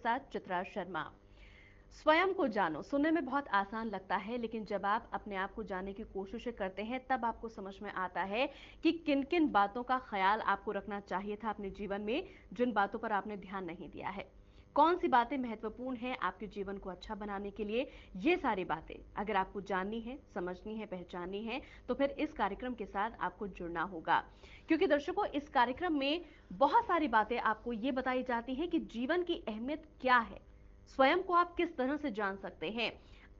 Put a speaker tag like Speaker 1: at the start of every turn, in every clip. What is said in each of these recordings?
Speaker 1: साथ चित्रा शर्मा। स्वयं को जानो सुनने में बहुत आसान लगता है, लेकिन जब आप अपने आप को जानने की कोशिश करते हैं तब आपको समझ में आता है कि किन किन बातों का ख्याल आपको रखना चाहिए था अपने जीवन में, जिन बातों पर आपने ध्यान नहीं दिया है। कौन सी बातें महत्वपूर्ण हैं आपके जीवन को अच्छा बनाने के लिए। ये सारी बातें अगर आपको जाननी है, समझनी है, पहचाननी है, तो फिर इस कार्यक्रम के साथ आपको जुड़ना होगा। क्योंकि दर्शकों, इस कार्यक्रम में बहुत सारी बातें आपको ये बताई जाती हैं कि जीवन की अहमियत क्या है, स्वयं को आप किस तरह से जान सकते हैं।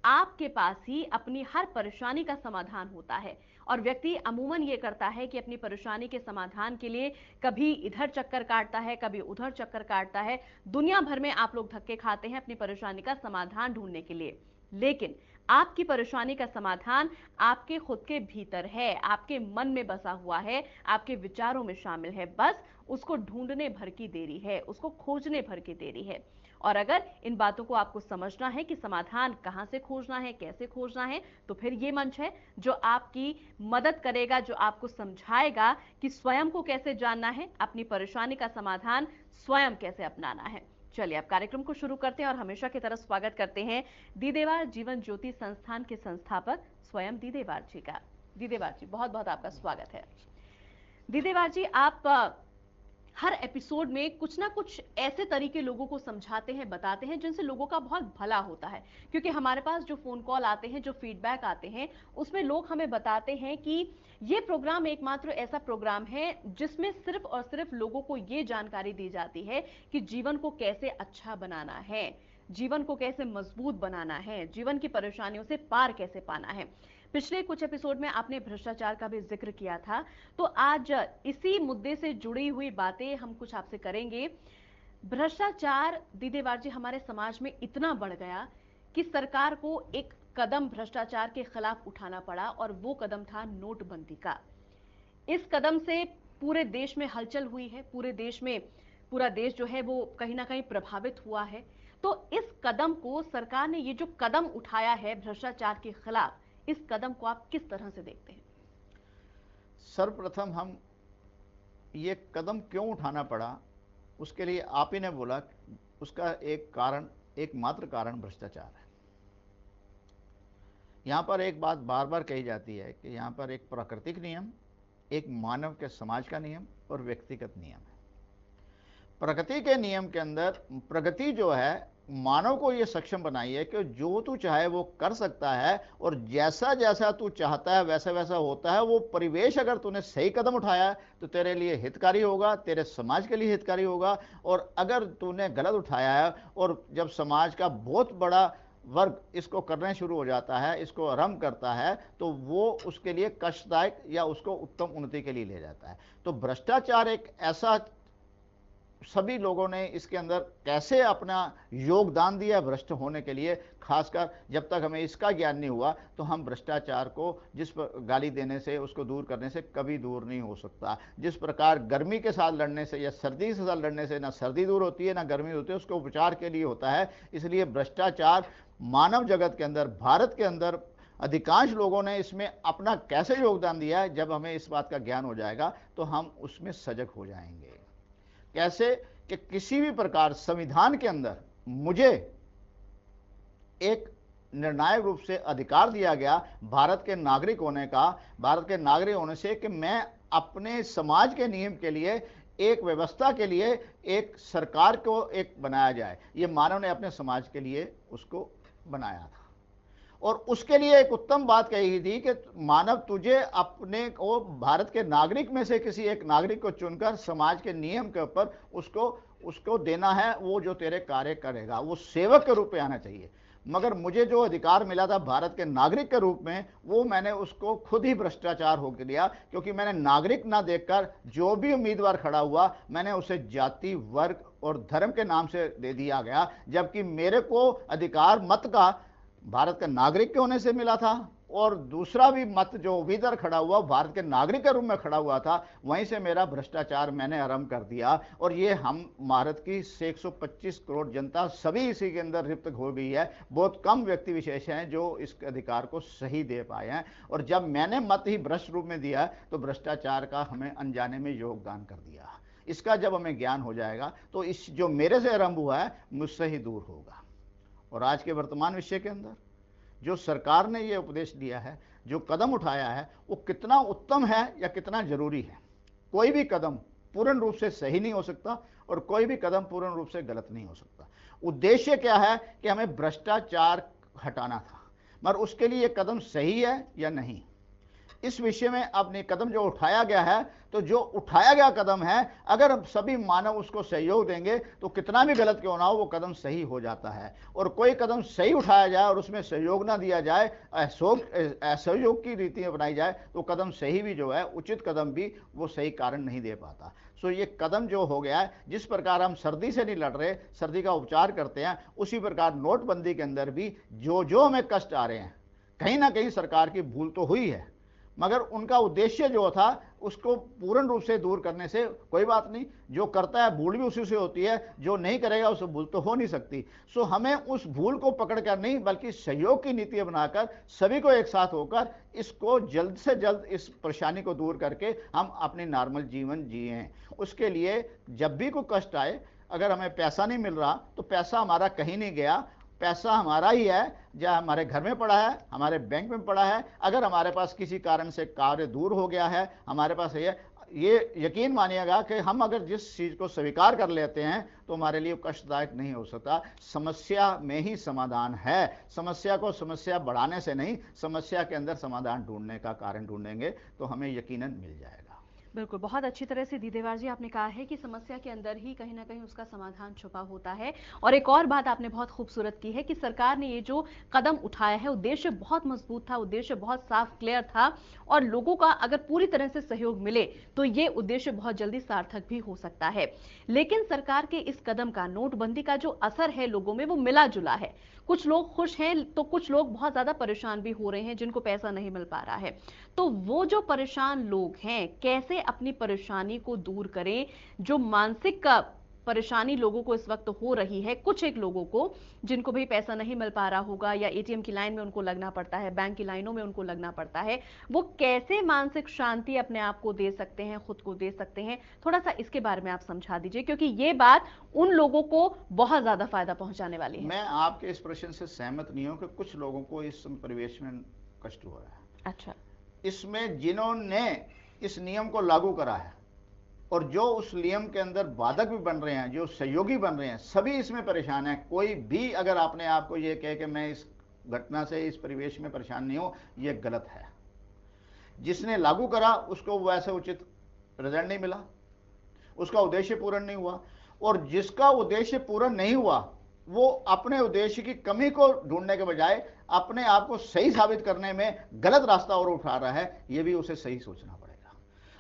Speaker 1: आपके पास ही अपनी हर परेशानी का समाधान होता है और व्यक्ति अमूमन ये करता है कि अपनी परेशानी के समाधान के लिए कभी इधर चक्कर काटता है, कभी उधर चक्कर काटता है। दुनिया भर में आप लोग धक्के खाते हैं अपनी परेशानी का समाधान ढूंढने के लिए, लेकिन आपकी परेशानी का समाधान आपके खुद के भीतर है, आपके मन में बसा हुआ है, आपके विचारों में शामिल है। बस उसको ढूंढने भर की देरी है, उसको खोजने भर की देरी है। और अगर इन बातों को आपको समझना है कि समाधान कहां से खोजना है, कैसे खोजना है, तो फिर ये मंच है जो आपकी मदद करेगा, जो आपको समझाएगा कि स्वयं को कैसे जानना है, अपनी परेशानी का समाधान स्वयं कैसे अपनाना है। चलिए अब कार्यक्रम को शुरू करते हैं और हमेशा की तरह स्वागत करते हैं दीदेवार जीवन ज्योति संस्थान के संस्थापक स्वयं दीदेवार जी का। दीदेवार जी, बहुत बहुत आपका स्वागत है। दीदेवार जी, आप हर एपिसोड में कुछ ना कुछ ऐसे तरीके लोगों को समझाते हैं, बताते हैं, जिनसे लोगों का बहुत भला होता है। क्योंकि हमारे पास जो फोन कॉल आते हैं, जो फीडबैक आते हैं, उसमें लोग हमें बताते हैं कि ये प्रोग्राम एकमात्र ऐसा प्रोग्राम है जिसमें सिर्फ और सिर्फ लोगों को ये जानकारी दी जाती है कि जीवन को कैसे अच्छा बनाना है, जीवन को कैसे मजबूत बनाना है, जीवन की परेशानियों से पार कैसे पाना है। पिछले कुछ एपिसोड में आपने भ्रष्टाचार का भी जिक्र किया था, तो आज इसी मुद्दे से जुड़ी हुई बातें हम कुछ आपसे करेंगे। भ्रष्टाचार दीदेवार जी हमारे समाज में इतना बढ़ गया कि सरकार को एक कदम भ्रष्टाचार के खिलाफ उठाना पड़ा और वो कदम था नोटबंदी का। इस कदम से पूरे देश में हलचल हुई है, पूरा देश जो है वो कहीं ना कहीं प्रभावित हुआ है। तो इस कदम को, सरकार ने ये जो कदम उठाया है भ्रष्टाचार के खिलाफ, इस कदम को आप किस तरह से देखते हैं?
Speaker 2: सर्वप्रथम हम ये कदम क्यों उठाना पड़ा, उसके लिए आप ही ने बोला उसका एक कारण, एकमात्र कारण भ्रष्टाचार है। यहाँ पर एक बात बार बार कही जाती है कि यहाँ पर एक प्राकृतिक नियम, एक मानव के समाज का नियम और व्यक्तिगत नियम है। प्रगति के नियम के अंदर प्रगति जो है मानव को ये सक्षम बनाई है कि जो तू चाहे वो कर सकता है और जैसा जैसा तू चाहता है वैसा वैसा होता है। वो परिवेश अगर तूने सही कदम उठाया तो तेरे लिए हितकारी होगा, तेरे समाज के लिए हितकारी होगा। और अगर तूने गलत उठाया है और जब समाज का बहुत बड़ा वर्ग इसको करने शुरू हो जाता है, इसको आरंभ करता है, तो वो उसके लिए कष्टदायक या उसको उत्तम उन्नति के लिए ले जाता है। तो भ्रष्टाचार एक ऐसा, सभी लोगों ने इसके अंदर कैसे अपना योगदान दिया भ्रष्ट होने के लिए, खासकर जब तक हमें इसका ज्ञान नहीं हुआ तो हम भ्रष्टाचार को जिस पर गाली देने से, उसको दूर करने से कभी दूर नहीं हो सकता। जिस प्रकार गर्मी के साथ लड़ने से या सर्दी के साथ लड़ने से ना सर्दी दूर होती है ना गर्मी होती है, उसको उपचार के लिए होता है। इसलिए भ्रष्टाचार मानव जगत के अंदर, भारत के अंदर अधिकांश लोगों ने इसमें अपना कैसे योगदान दिया है, जब हमें इस बात का ज्ञान हो जाएगा तो हम उसमें सजग हो जाएंगे। कैसे कि किसी भी प्रकार संविधान के अंदर मुझे एक निर्णायक रूप से अधिकार दिया गया भारत के नागरिक होने का, भारत के नागरिक होने से, कि मैं अपने समाज के नियम के लिए, एक व्यवस्था के लिए एक सरकार को एक बनाया जाए। ये मानव ने अपने समाज के लिए उसको बनाया था और उसके लिए एक उत्तम बात कही थी कि मानव, तुझे अपने को भारत के नागरिक में से किसी एक नागरिक को चुनकर समाज के नियम के ऊपर उसको देना है। वो जो तेरे कार्य करेगा वो सेवक के रूप में आना चाहिए। मगर मुझे जो अधिकार मिला था भारत के नागरिक के रूप में, वो मैंने उसको खुद ही भ्रष्टाचार हो गया, क्योंकि मैंने नागरिक ना देखकर जो भी उम्मीदवार खड़ा हुआ मैंने उसे जाति, वर्ग और धर्म के नाम से दे दिया गया। जबकि मेरे को अधिकार मत का भारत के नागरिक के होने से मिला था और दूसरा भी मत जो उम्मीदवार खड़ा हुआ भारत के नागरिक के रूप में खड़ा हुआ था, वहीं से मेरा भ्रष्टाचार मैंने आरंभ कर दिया। और ये हम भारत की 125 करोड़ जनता सभी इसी के अंदर लिप्त हो गई है। बहुत कम व्यक्ति विशेष हैं जो इस अधिकार को सही दे पाए हैं। और जब मैंने मत ही भ्रष्ट रूप में दिया तो भ्रष्टाचार का हमें अनजाने में योगदान कर दिया। इसका जब हमें ज्ञान हो जाएगा तो इस जो मेरे से आरंभ हुआ है मुझसे ही दूर होगा। और आज के वर्तमान विषय के अंदर जो सरकार ने ये उपदेश दिया है, जो कदम उठाया है, वो कितना उत्तम है या कितना जरूरी है। कोई भी कदम पूर्ण रूप से सही नहीं हो सकता और कोई भी कदम पूर्ण रूप से गलत नहीं हो सकता। उद्देश्य क्या है कि हमें भ्रष्टाचार हटाना था, मगर उसके लिए ये कदम सही है या नहीं, इस विषय में अपने कदम जो उठाया गया है, तो जो उठाया गया कदम है, अगर हम सभी मानव उसको सहयोग देंगे तो कितना भी गलत क्यों ना हो वो कदम सही हो जाता है। और कोई कदम सही उठाया जाए और उसमें सहयोग ना दिया जाए, असहयोग की रीति अपनाई जाए, तो कदम सही भी जो है, उचित कदम भी वो सही कारण नहीं दे पाता। सो ये कदम जो हो गया है, जिस प्रकार हम सर्दी से नहीं लड़ रहे, सर्दी का उपचार करते हैं, उसी प्रकार नोटबंदी के अंदर भी जो जो हमें कष्ट आ रहे हैं, कहीं ना कहीं सरकार की भूल तो हुई है, मगर उनका उद्देश्य जो था उसको पूर्ण रूप से दूर करने से कोई बात नहीं। जो करता है भूल भी उसी से होती है, जो नहीं करेगा उसे भूल तो हो नहीं सकती। सो हमें उस भूल को पकड़कर नहीं, बल्कि सहयोग की नीति बनाकर सभी को एक साथ होकर इसको जल्द से जल्द इस परेशानी को दूर करके हम अपनी नॉर्मल जीवन जिए। उसके लिए जब भी कोई कष्ट आए, अगर हमें पैसा नहीं मिल रहा तो पैसा हमारा कहीं नहीं गया, पैसा हमारा ही है, जहाँ हमारे घर में पड़ा है, हमारे बैंक में पड़ा है। अगर हमारे पास किसी कारण से कार्य दूर हो गया है, हमारे पास ये यकीन मानिएगा कि हम अगर जिस चीज़ को स्वीकार कर लेते हैं तो हमारे लिए कष्टदायक नहीं हो सकता। समस्या में ही समाधान है। समस्या को समस्या बढ़ाने से नहीं, समस्या के अंदर समाधान ढूंढने का कारण ढूंढेंगे तो हमें यकीनन मिल जाएगा।
Speaker 1: बिल्कुल, बहुत अच्छी तरह से दीदेवार जी आपने कहा है कि समस्या के अंदर ही कहीं ना कहीं उसका समाधान छुपा होता है। और एक और बात आपने बहुत खूबसूरत की है कि सरकार ने ये जो कदम उठाया है, उद्देश्य बहुत मजबूत था, उद्देश्य बहुत साफ क्लियर था, और लोगों का अगर पूरी तरह से सहयोग मिले तो ये उद्देश्य बहुत जल्दी सार्थक भी हो सकता है। लेकिन सरकार के इस कदम का, नोटबंदी का जो असर है लोगों में, वो मिला जुला है। कुछ लोग खुश हैं तो कुछ लोग बहुत ज्यादा परेशान भी हो रहे हैं, जिनको पैसा नहीं मिल पा रहा है। तो वो जो परेशान लोग हैं, कैसे अपनी परेशानी को दूर करें? जो मानसिक परेशानी लोगों को इस वक्त हो रही है, कुछ एक लोगों को जिनको भी पैसा नहीं मिल पा रहा होगा, या एटीएम की लाइन में उनको लगना पड़ता है, बैंक की लाइनों में उनको लगना पड़ता है, वो कैसे मानसिक शांति अपने आप को दे सकते हैं, खुद को दे सकते हैं? थोड़ा सा इसके बारे में आप समझा दीजिए, क्योंकि ये बात उन लोगों को बहुत ज्यादा फायदा पहुंचाने वाली है।
Speaker 2: मैं आपके इस प्रश्न से सहमत नहीं हूं कि कुछ लोगों को इस परिवेश में कष्ट हो रहा है।
Speaker 1: अच्छा,
Speaker 2: इसमें जिन्होंने इस नियम को लागू करा है और जो उस नियम के अंदर बाधक भी बन रहे हैं, जो सहयोगी बन रहे हैं, सभी इसमें परेशान हैं। कोई भी अगर आपने आपको ये कहे कि मैं इस घटना से, इस परिवेश में परेशान नहीं हूं, ये गलत है। जिसने लागू करा उसको वैसे उचित रिजल्ट नहीं मिला, उसका उद्देश्य पूर्ण नहीं हुआ, और जिसका उद्देश्य पूर्ण नहीं हुआ वो अपने उद्देश्य की कमी को ढूंढने के बजाय अपने आप को सही साबित करने में गलत रास्ता और उठा रहा है। ये भी उसे सही सोचना पड़ेगा।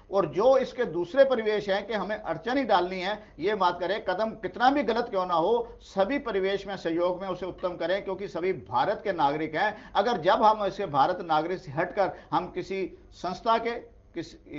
Speaker 2: और जो इसके दूसरे परिवेश है कि हमें अड़चन ही डालनी है, ये बात करें, कदम कितना भी गलत क्यों ना हो, सभी परिवेश में सहयोग में उसे उत्तम करें, क्योंकि सभी भारत के नागरिक हैं। अगर जब हम ऐसे भारत नागरिक से हटकर हम किसी संस्था के,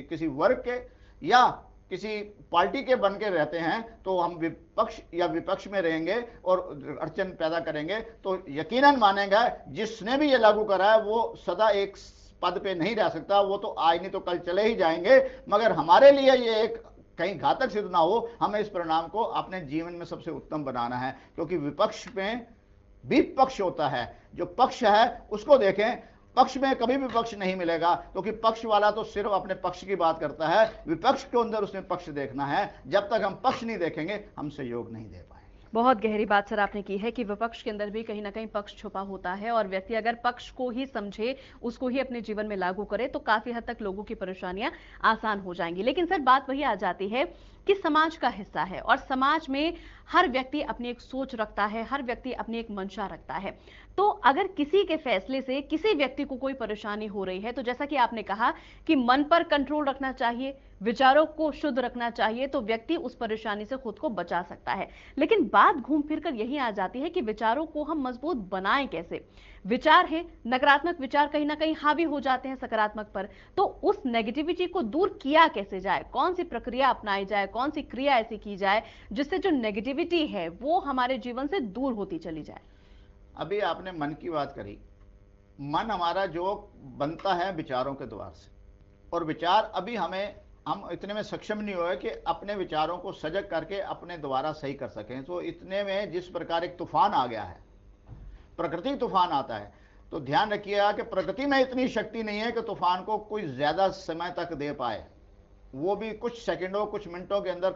Speaker 2: किसी वर्ग के या किसी पार्टी के बन के रहते हैं, तो हम विपक्ष या विपक्ष में रहेंगे और अड़चन पैदा करेंगे। तो यकीनन मानेगा जिसने भी ये लागू करा है वो सदा एक पद पे नहीं रह सकता। वो तो आज नहीं तो कल चले ही जाएंगे, मगर हमारे लिए ये एक कहीं घातक सिद्ध ना हो, हमें इस परिणाम को अपने जीवन में सबसे उत्तम बनाना है। क्योंकि विपक्ष में भी पक्ष होता है, जो पक्ष है उसको देखें। पक्ष में कभी भी पक्ष नहीं मिलेगा, क्योंकि पक्ष वाला तो सिर्फ अपने पक्ष की बात करता है। विपक्ष के अंदर उसने पक्ष देखना है। जब तक हम पक्ष नहीं देखेंगे हम सहयोग नहीं दे पाएंगे।
Speaker 1: बहुत गहरी बात सर आपने की है कि विपक्ष के अंदर भी कहीं ना कहीं पक्ष छुपा होता है, और व्यक्ति अगर पक्ष को ही समझे, उसको ही अपने जीवन में लागू करे, तो काफी हद तक लोगों की परेशानियां आसान हो जाएंगी। लेकिन सर बात वही आ जाती है कि समाज का हिस्सा है, और समाज में हर व्यक्ति अपनी एक सोच रखता है, हर व्यक्ति अपनी एक मंशा रखता है। तो अगर किसी के फैसले से किसी व्यक्ति को कोई परेशानी हो रही है, तो जैसा कि आपने कहा कि मन पर कंट्रोल रखना चाहिए, विचारों को शुद्ध रखना चाहिए, तो व्यक्ति उस परेशानी से खुद को बचा सकता है। लेकिन बात घूम फिर कर यही आ जाती है कि विचारों को हम मजबूत बनाएं कैसे? विचार है, नकारात्मक विचार कहीं ना कहीं हावी हो जाते हैं सकारात्मक पर, तो उस नेगेटिविटी को दूर किया कैसे जाए? कौन सी प्रक्रिया अपनाई जाए, कौन सी क्रिया ऐसी की जाए जिससे जो नेगेटिविटी है वो हमारे जीवन से दूर होती चली जाए?
Speaker 2: अभी आपने मन की बात करी। मन हमारा जो बनता है विचारों के द्वार से, और विचार अभी हमें हम इतने में सक्षम नहीं हुए कि अपने विचारों को सजग करके अपने द्वारा सही कर सकें। तो इतने में जिस प्रकार एक तूफान आ गया है, प्रकृति तूफान आता है, तो ध्यान रखिएगा कि प्रकृति में इतनी शक्ति नहीं है कि तूफान को कोई ज्यादा समय तक दे पाए। वो भी कुछ सेकंडों, कुछ मिनटों के अंदर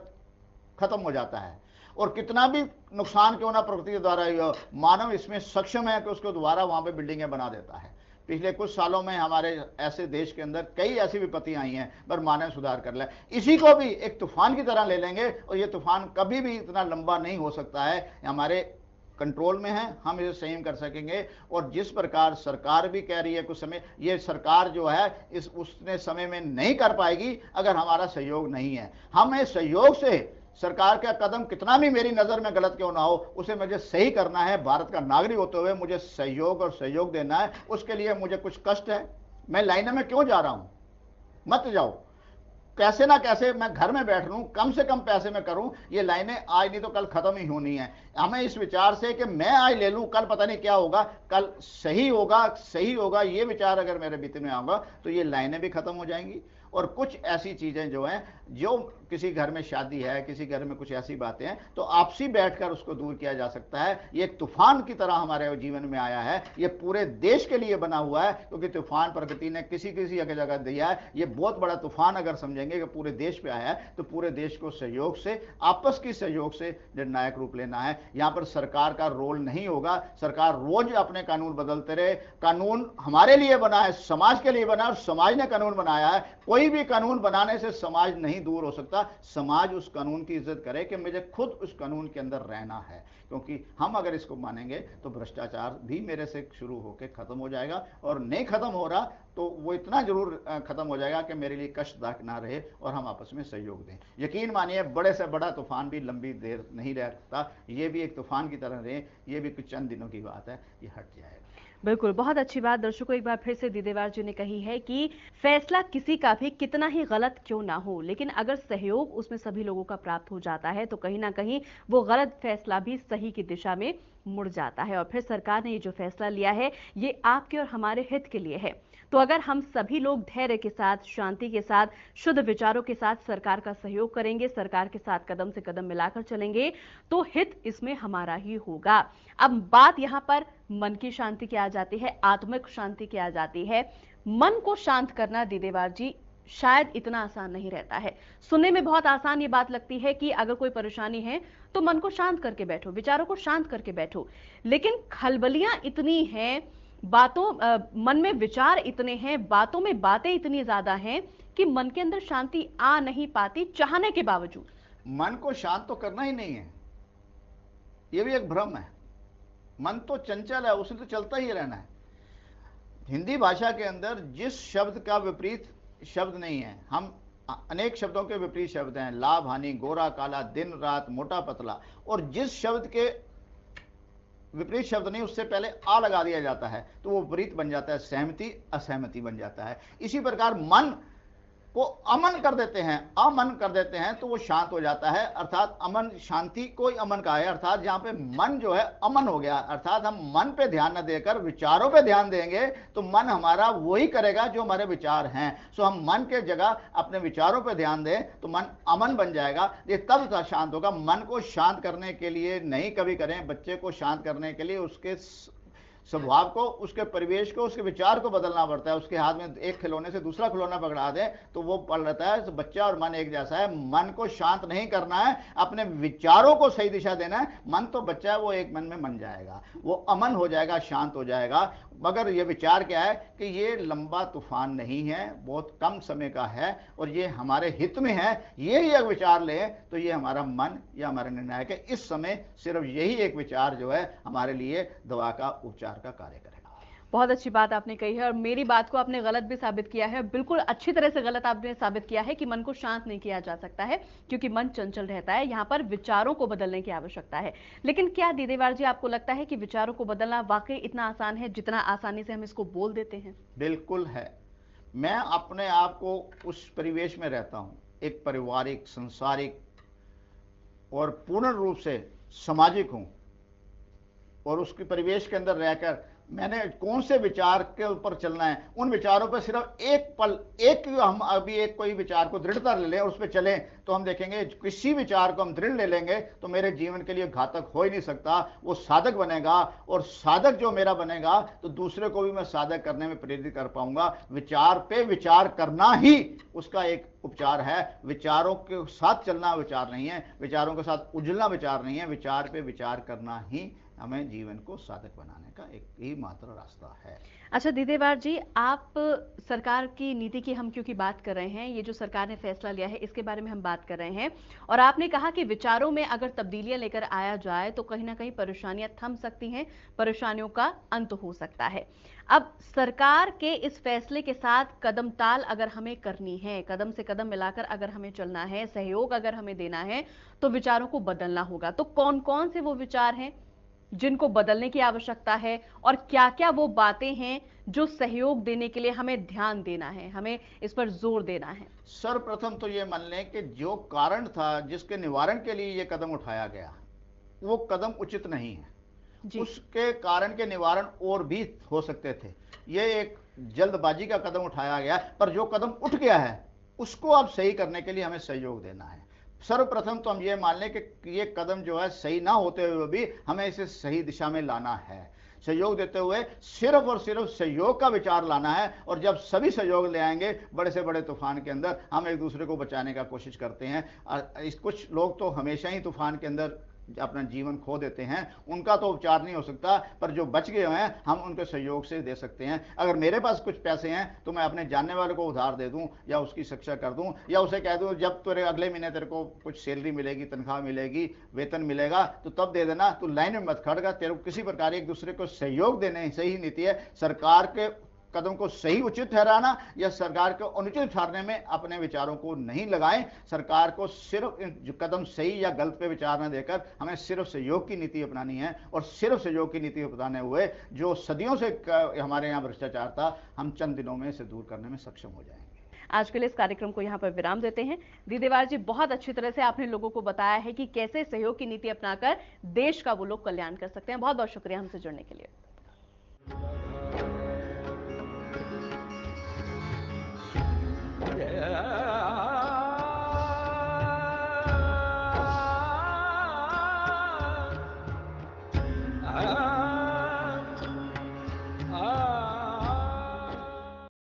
Speaker 2: खत्म हो जाता है। और कितना भी नुकसान क्यों ना प्रकृति के द्वारा हो, मानव इसमें सक्षम है कि उसको दोबारा वहां पे बिल्डिंगें बना देता है। पिछले कुछ सालों में हमारे ऐसे देश के अंदर कई ऐसी विपत्तियां आई हैं, पर मानव सुधार कर ले। इसी को भी एक तूफान की तरह ले लेंगे, और ये तूफान कभी भी इतना लंबा नहीं हो सकता है, हमारे कंट्रोल में है, हम इसे संयम कर सकेंगे। और जिस प्रकार सरकार भी कह रही है कुछ समय, ये सरकार जो है इस उसने समय में नहीं कर पाएगी अगर हमारा सहयोग नहीं है। हमें सहयोग से सरकार का कदम कितना भी मेरी नजर में गलत क्यों ना हो, उसे मुझे सही करना है। भारत का नागरिक होते हुए मुझे सहयोग और सहयोग देना है। उसके लिए मुझे कुछ कष्ट है, मैं लाइन में क्यों जा रहा हूं? मत जाओ, कैसे ना कैसे मैं घर में बैठ लूं, कम से कम पैसे में करूं। ये लाइनें आज नहीं तो कल खत्म ही होनी है। हमें इस विचार से कि मैं आज ले लूं, कल पता नहीं क्या होगा, कल सही होगा, सही होगा, ये विचार अगर मेरे भीतर में आऊंगा तो ये लाइनें भी खत्म हो जाएंगी। और कुछ ऐसी चीजें जो हैं, जो किसी घर में शादी है, किसी घर में कुछ ऐसी बातें हैं, तो आपसी बैठकर उसको दूर किया जा सकता है। ये एक तूफान की तरह हमारे जीवन में आया है, ये पूरे देश के लिए बना हुआ है, क्योंकि तूफान प्रकृति ने किसी किसी जगह दिया है। ये बहुत बड़ा तूफान अगर समझेंगे कि पूरे देश पे आया है, तो पूरे देश को सहयोग से, आपस की सहयोग से निर्णायक रूप लेना है। यहाँ पर सरकार का रोल नहीं होगा। सरकार रोज अपने कानून बदलते रहे। कानून हमारे लिए बना है, समाज के लिए बना है, और समाज ने कानून बनाया है। कोई भी कानून बनाने से समाज नहीं दूर हो सकता। समाज उस कानून की इज्जत करे कि मुझे खुद उस कानून के अंदर रहना है, क्योंकि हम अगर इसको मानेंगे तो भ्रष्टाचार भी मेरे से शुरू होकर खत्म हो जाएगा। और नहीं खत्म हो रहा तो वो इतना जरूर खत्म हो जाएगा कि मेरे लिए कष्टदायक ना रहे, और हम आपस में सहयोग दें। यकीन मानिए, बड़े से बड़ा तूफान भी लंबी देर नहीं रहता। ये भी एक तूफान की तरह रहे, ये भी कुछ चंद दिनों की बात है, ये हट जाएगा।
Speaker 1: बिल्कुल, बहुत अच्छी बात दर्शकों एक बार फिर से दीदेवार जी ने कही है कि फैसला किसी का भी कितना ही गलत क्यों ना हो, लेकिन अगर सहयोग उसमें सभी लोगों का प्राप्त हो जाता है तो कहीं ना कहीं वो गलत फैसला भी सही की दिशा में मुड़ जाता है। और फिर सरकार ने ये जो फैसला लिया है, ये आपके और हमारे हित के लिए है। तो अगर हम सभी लोग धैर्य के साथ, शांति के साथ, शुद्ध विचारों के साथ सरकार का सहयोग करेंगे, सरकार के साथ कदम से कदम मिलाकर चलेंगे, तो हित इसमें हमारा ही होगा। अब बात यहाँ पर मन की शांति की आ जाती है, आत्मिक शांति की आ जाती है। मन को शांत करना दीदेवार जी शायद इतना आसान नहीं रहता है। सुनने में बहुत आसान ये बात लगती है कि अगर कोई परेशानी है तो मन को शांत करके बैठो, विचारों को शांत करके बैठो। लेकिन खलबलियां इतनी हैं, मन में विचार इतने हैं, बातों में बातें इतनी ज्यादा हैं कि मन के अंदर शांति आ नहीं पाती चाहने के बावजूद।
Speaker 2: मन को शांत तो करना ही नहीं है, यह भी एक भ्रम है। मन तो चंचल है, उसे तो चलता ही रहना है। हिंदी भाषा के अंदर जिस शब्द का विपरीत शब्द नहीं है, हम अनेक शब्दों के विपरीत शब्द हैं, लाभ हानि, गोरा काला, दिन रात, मोटा पतला, और जिस शब्द के विपरीत शब्द नहीं, उससे पहले आ लगा दिया जाता है तो वो विपरीत बन जाता है, सहमति असहमति बन जाता है। इसी प्रकार मन को अमन कर देते हैं, अमन कर देते हैं, तो वो शांत हो जाता है। अर्थात अमन, शांति को ही अमन का है। अर्थात जहां पे मन जो है अमन हो गया, अर्थात हम मन पे ध्यान न देकर विचारों पे ध्यान देंगे तो मन हमारा वही करेगा जो हमारे विचार हैं। सो हम मन के जगह अपने विचारों पे ध्यान दें तो मन अमन बन जाएगा, ये तब शांत होगा। मन को शांत करने के लिए नहीं कभी करें, बच्चे को शांत करने के लिए उसके स्वभाव को, उसके परिवेश को, उसके विचार को बदलना पड़ता है। उसके हाथ में एक खिलौने से दूसरा खिलौना पकड़ा दें तो वो पल रहता है। तो बच्चा और मन एक जैसा है। मन को शांत नहीं करना है, अपने विचारों को सही दिशा देना है। मन तो बच्चा है, वो एक मन में बन जाएगा, वो अमन हो जाएगा, शांत हो जाएगा। मगर ये विचार क्या है कि ये लंबा तूफान नहीं है, बहुत कम समय का है और ये हमारे हित में है। यही एक विचार लें तो ये हमारा मन या हमारा निर्णायक है। इस समय सिर्फ यही एक विचार जो है हमारे लिए दवा का, उपचार का कार्य करेगा।
Speaker 1: बहुत अच्छी बात आपने कही है और मेरी बात को आपने गलत भी साबित किया है। बिल्कुल अच्छी तरह से गलत आपने साबित किया है कि मन को शांत नहीं किया जा सकता है, क्योंकि मन चंचल रहता है। यहाँ पर विचारों को बदलने की आवश्यकता है। लेकिन क्या दीदेवार जी आपको लगता है कि विचारों को बदलना वाकई इतना आसान है जितना आसानी से हम इसको बोल देते हैं?
Speaker 2: बिल्कुल है। मैं अपने आप को उस परिवेश में रहता हूं, एक पारिवारिक, संसारिक और पूर्ण रूप से सामाजिक हूं, और उसके परिवेश के अंदर रहकर मैंने कौन से विचार के ऊपर चलना है, उन विचारों पर सिर्फ एक पल, एक हम अभी एक कोई विचार को दृढ़ता ले लें और उस पर चलें, तो हम देखेंगे किसी विचार को हम दृढ़ ले लेंगे तो मेरे जीवन के लिए घातक हो ही नहीं सकता, वो साधक बनेगा, और साधक जो मेरा बनेगा तो दूसरे को भी मैं साधक करने में प्रेरित कर पाऊंगा। विचार पे विचार करना ही उसका एक उपचार है। विचारों के साथ चलना विचार नहीं है, विचारों के साथ उजलना विचार नहीं है, विचार पे विचार करना ही हमें जीवन को साधक बनाने का एक ही मात्र रास्ता है।
Speaker 1: अच्छा दीदेवार जी, आप सरकार की नीति की हम क्योंकि बात कर रहे हैं, ये जो सरकार ने फैसला लिया है इसके बारे में हम बात कर रहे हैं, और आपने कहा कि विचारों में अगर तब्दीलियां लेकर आया जाए तो कहीं ना कहीं परेशानियां थम सकती हैं, परेशानियों का अंत हो सकता है। अब सरकार के इस फैसले के साथ कदम ताल अगर हमें करनी है, कदम से कदम मिलाकर अगर हमें चलना है, सहयोग अगर हमें देना है, तो विचारों को बदलना होगा। तो कौन कौन से वो विचार हैं जिनको बदलने की आवश्यकता है, और क्या क्या वो बातें हैं जो सहयोग देने के लिए हमें ध्यान देना है, हमें इस पर जोर देना है?
Speaker 2: सर्वप्रथम तो ये मान लें कि जो कारण था जिसके निवारण के लिए ये कदम उठाया गया, वो कदम उचित नहीं है जी। उसके कारण के निवारण और भी हो सकते थे। ये एक जल्दबाजी का कदम उठाया गया, पर जो कदम उठ गया है उसको अब सही करने के लिए हमें सहयोग देना है। सर्वप्रथम तो हम ये मान लें कि ये कदम जो है सही ना होते हुए भी हमें इसे सही दिशा में लाना है। सहयोग देते हुए सिर्फ और सिर्फ सहयोग का विचार लाना है, और जब सभी सहयोग ले आएंगे बड़े से बड़े तूफान के अंदर हम एक दूसरे को बचाने का कोशिश करते हैं। कुछ लोग तो हमेशा ही तूफान के अंदर अपना जीवन खो देते हैं, उनका तो उपचार नहीं हो सकता, पर जो बच गए हैं हम उनके सहयोग से दे सकते हैं। अगर मेरे पास कुछ पैसे हैं तो मैं अपने जानने वाले को उधार दे दूं, या उसकी शिक्षा कर दूं, या उसे कह दूं जब तेरे अगले महीने तेरे को कुछ सैलरी मिलेगी, तनख्वाह मिलेगी, वेतन मिलेगा, तो तब दे देना, तो लाइन में मत खड़गा। तेरे को किसी प्रकार एक दूसरे को सहयोग देने से ही नीति है। सरकार के कदम को सही उचित ठहराना या सरकार को अनुचित ठहराने में अपने विचारों को नहीं लगाएं। सरकार को सिर्फ जो कदम सही या गलत पे विचार न देकर हमें सिर्फ सहयोग की नीति अपनानी है, और सिर्फ सहयोग की नीति अपनाने हुए जो सदियों से हमारे यहाँ भ्रष्टाचार था, हम चंद दिनों में इसे दूर करने में सक्षम हो जाएंगे।
Speaker 1: आज के लिए इस कार्यक्रम को यहाँ पर विराम देते हैं। दीदेवार जी, बहुत अच्छी तरह से आपने लोगों को बताया है कि कैसे सहयोग की नीति अपनाकर देश का वो लोग कल्याण कर सकते हैं। बहुत बहुत शुक्रिया हमसे जुड़ने के लिए।